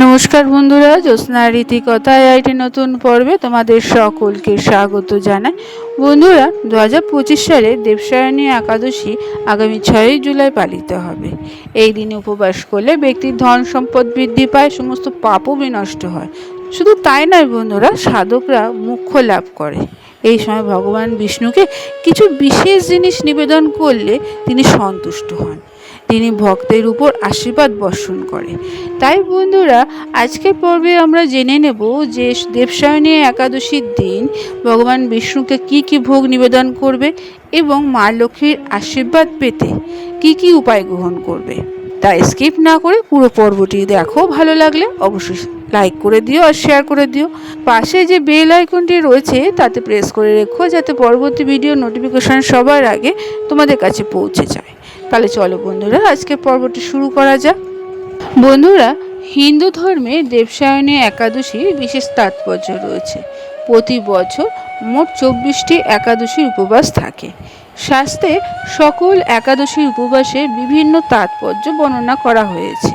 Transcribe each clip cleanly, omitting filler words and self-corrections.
নমস্কার বন্ধুরা, জ্যোৎস্না রীতিকথায় আইটি নতুন পর্বে তোমাদের সকলকে স্বাগত জানাই। বন্ধুরা, 2025 সালে দেবসায়নী একাদশী আগামী 6 জুলাই পালিত হবে। এই দিনে উপবাস করলে ব্যক্তির ধন সম্পদ বৃদ্ধি পায়, সমস্ত পাপও বিনষ্ট হয়। শুধু তাই নয় বন্ধুরা, সাধকরা মোক্ষ লাভ করে। এই সময় ভগবান বিষ্ণুকে কিছু বিশেষ জিনিস নিবেদন করলে তিনি সন্তুষ্ট হন। তিনি ভক্তের উপর আশীর্বাদ বর্ষণ করে। তাই বন্ধুরা, আজকের পর্বে আমরা জেনে নেব যে দেবসায়নী একাদশীর দিন ভগবান বিষ্ণুকে কি কি ভোগ নিবেদন করবে এবং মা লক্ষ্মীর আশীর্বাদ পেতে কি কি উপায় গ্রহণ করবে। তাই স্কিপ না করে পুরো পর্বটি দেখো। ভালো লাগলে অবশ্যই লাইক করে দিও আর শেয়ার করে দিও। পাশে যে বেল আইকনটি রয়েছে তাতে প্রেস করে রেখো, যাতে পরবর্তী ভিডিও নোটিফিকেশন সবার আগে তোমাদের কাছে পৌঁছে যায়। তাহলে চলো বন্ধুরা, আজকের পর্বটি শুরু করা যাক। বন্ধুরা, হিন্দু ধর্মে দেবসায়নী একাদশীর বিশেষ তাৎপর্য রয়েছে। প্রতি বছর মোট 24টি একাদশীর উপবাস থাকে। শাস্ত্রে সকল একাদশীর উপবাসের বিভিন্ন তাৎপর্য বর্ণনা করা হয়েছে।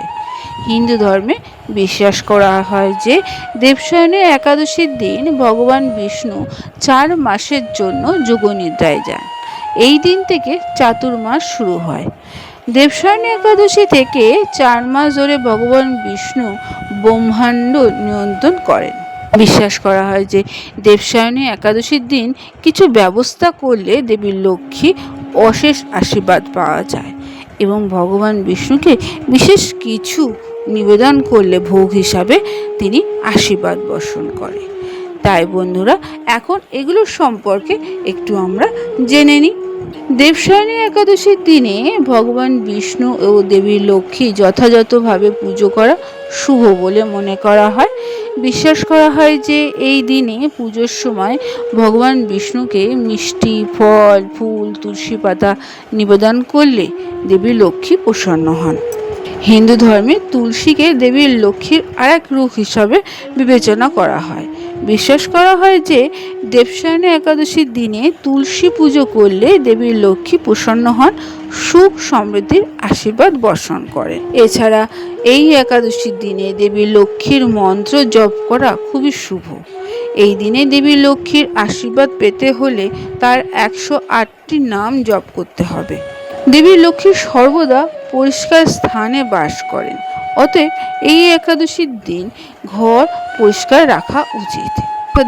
হিন্দু ধর্মে বিশ্বাস করা হয় যে দেবসায়নী একাদশীর দিন ভগবান বিষ্ণু 4 মাসের জন্য যোগনিদ্রায় যান। এই দিন থেকে চাতুর্মাস শুরু হয়। দেবসায়নী একাদশী থেকে 4 মাস ধরে ভগবান বিষ্ণু ব্রহ্মাণ্ড নিয়ন্ত্রণ করেন। বিশ্বাস করা হয় যে দেবসায়নী একাদশীর দিন কিছু ব্যবস্থা করলে দেবী লক্ষ্মী অশেষ আশীর্বাদ পাওয়া যায় এবং ভগবান বিষ্ণুকে বিশেষ কিছু নিবেদন করলে ভোগ হিসাবে তিনি আশীর্বাদ বর্ষণ করে। তাই বন্ধুরা, এখন এগুলো সম্পর্কে একটু আমরা জেনে নিই। দেবসায়নী একাদশীর দিনে ভগবান বিষ্ণু ও দেবী লক্ষ্মী যথাযথভাবে পুজো করা শুভ বলে মনে করা হয়। বিশ্বাস করা হয় যে এই দিনে পুজোর সময় ভগবান বিষ্ণুকে মিষ্টি, ফল, ফুল, তুলসী পাতা নিবেদন করলে দেবী লক্ষ্মী প্রসন্ন হন। হিন্দু ধর্মে তুলসীকে দেবী লক্ষ্মীর আরেক রূপ হিসাবে বিবেচনা করা হয়। বিশ্বাস করা হয় যে দেবসায়নী একাদশীর দিনে তুলসী পুজো করলে দেবী লক্ষ্মী প্রসন্ন হন, সুখ সমৃদ্ধির আশীর্বাদ বর্ষণ করেন। এছাড়া এই একাদশীর দিনে দেবী লক্ষ্মীর মন্ত্র জপ করা খুবই শুভ। এই দিনে দেবী লক্ষ্মীর আশীর্বাদ পেতে হলে তার 108টি নাম জপ করতে হবে। দেবী লক্ষ্মী সর্বদা পরিষ্কার স্থানে বাস করেন, অতএব এই একাদশীর দিন ঘর পরিষ্কার রাখা উচিত।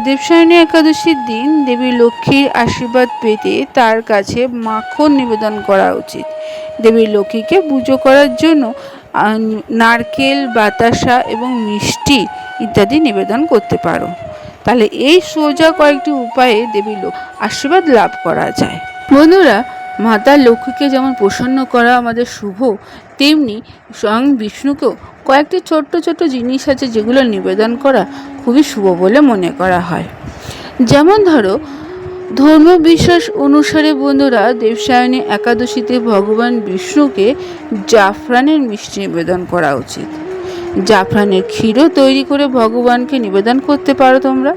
দেবসায়নী একাদশীর দিন দেবী লক্ষ্মীর আশীর্বাদ পেতে তার কাছে মাখন নিবেদন করা উচিত। দেবী লক্ষ্মীকে পুজো করার জন্য নারকেল, বাতাসা এবং মিষ্টি ইত্যাদি নিবেদন করতে পারো। তাহলে এই সোজা কয়েকটি উপায়ে দেবী আশীর্বাদ লাভ করা যায়। বন্ধুরা, মাতা লক্ষ্মীকে যেমন প্রসন্ন করা আমাদের শুভ, তেমনি স্বয়ং বিষ্ণুকেও কয়েকটি ছোট্ট ছোট্ট জিনিস আছে যেগুলো নিবেদন করা খুবই শুভ বলে মনে করা হয়। যেমন ধরো, ধর্ম বিশ্বাস অনুসারে বন্ধুরা দেবসায়নী একাদশীতে ভগবান বিষ্ণুকে জাফরানের মিষ্টি নিবেদন করা উচিত। জাফরানের ক্ষীরও তৈরি করে ভগবানকে নিবেদন করতে পারো তোমরা।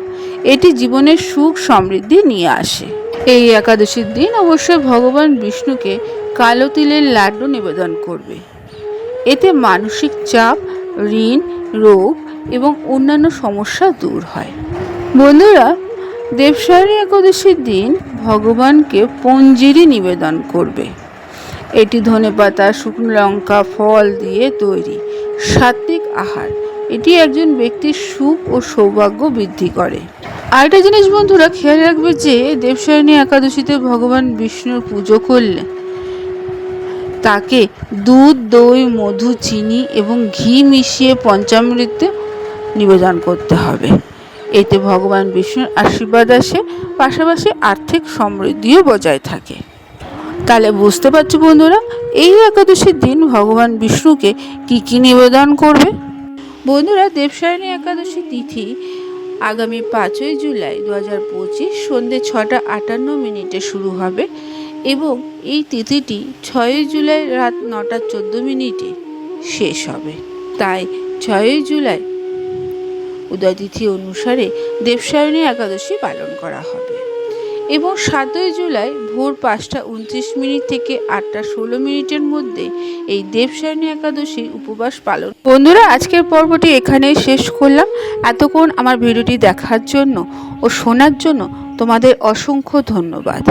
এটি জীবনের সুখ সমৃদ্ধি নিয়ে আসে। এই একাদশীর দিন অবশ্যই ভগবান বিষ্ণুকে কালো তিলের লাড্ডু নিবেদন করবে। এতে মানসিক চাপ, ঋণ, রোগ এবং অন্যান্য সমস্যা দূর হয়। বন্ধুরা, দেবসায়নী একাদশীর দিন ভগবানকে পঞ্জিরি নিবেদন করবে। এটি ধনেপাতা, শুকনো লঙ্কা, ফল দিয়ে তৈরি সাত্বিক আহার। এটি একজন ব্যক্তির সুখ ও সৌভাগ্য বৃদ্ধি করে। আরেকটা জিনিস বন্ধুরা খেয়াল রাখবে যে দেবসায়নী একাদশীতে ভগবান বিষ্ণুর পুজো করলে তাকে দুধ, দই, মধু, চিনি এবং ঘি মিশিয়ে পঞ্চামৃতে নিবেদন করতে হবে। এতে ভগবান বিষ্ণুর আশীর্বাদ আসে, পাশাপাশি আর্থিক সমৃদ্ধিও বজায় থাকে। তাহলে বুঝতে পারছো বন্ধুরা, এই একাদশীর দিন ভগবান বিষ্ণুকে কি কি নিবেদন করবে। বন্ধুরা, দেবসায়নী একাদশী তিথি আগামী 5 জুলাই 2025 সন্ধ্যে 6:58 শুরু হবে এবং এই তিথিটি 6 জুলাই রাত 9:14 শেষ হবে। তাই 6 জুলাই উদয় তিথি অনুসারে দেবসায়নী একাদশী পালন করা হবে। এবং 7ই জুলাই ভোর 5:29 থেকে 8:16 মধ্যে এই দেবসায়নী একাদশী উপবাস পালন। বন্ধুরা, আজকের পর্বটি এখানেই শেষ করলাম। এতক্ষণ আমার ভিডিওটি দেখার জন্য ও শোনার জন্য তোমাদের অসংখ্য ধন্যবাদ।